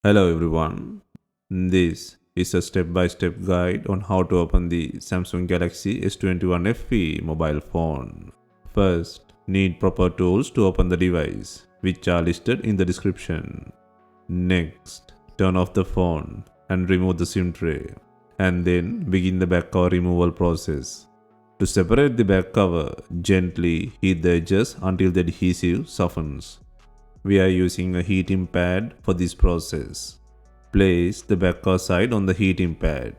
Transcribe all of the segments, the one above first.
Hello everyone. This is a step-by-step guide on how to open the Samsung Galaxy S21 FE mobile phone. First, need proper tools to open the device, which are listed in the description. Next, turn off the phone and remove the SIM tray, and then begin the back cover removal process. To separate the back cover, gently heat the edges until the adhesive softens. We are using a heating pad for this process. Place the back cover side on the heating pad.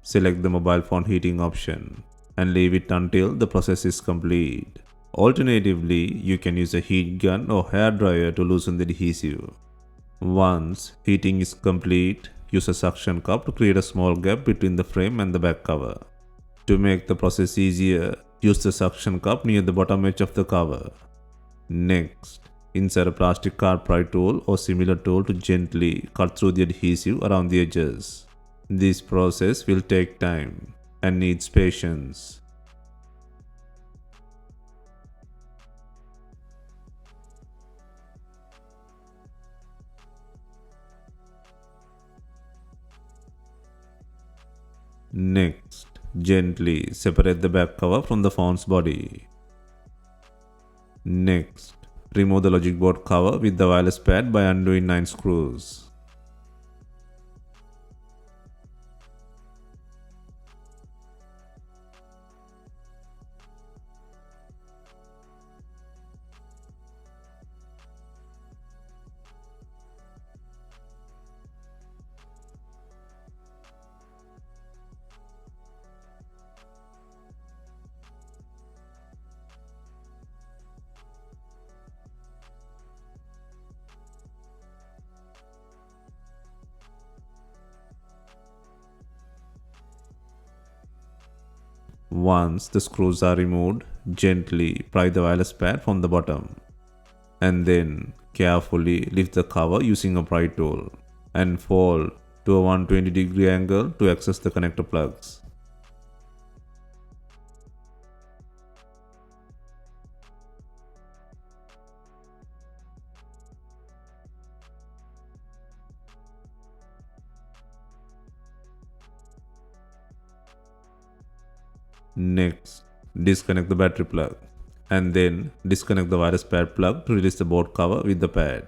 Select the mobile phone heating option and leave it until the process is complete. Alternatively, you can use a heat gun or hair dryer to loosen the adhesive. Once heating is complete, use a suction cup to create a small gap between the frame and the back cover. To make the process easier, use the suction cup near the bottom edge of the cover. Next, insert a plastic card pry tool or similar tool to gently cut through the adhesive around the edges. This process will take time and needs patience. Next, gently separate the back cover from the phone's body. Next, remove the logic board cover with the wireless pad by undoing 9 screws. Once the screws are removed, gently pry the wireless pad from the bottom. And then carefully lift the cover using a pry tool and fold to a 120-degree angle to access the connector plugs. Next, disconnect the battery plug and then disconnect the wireless pad plug to release the board cover with the pad.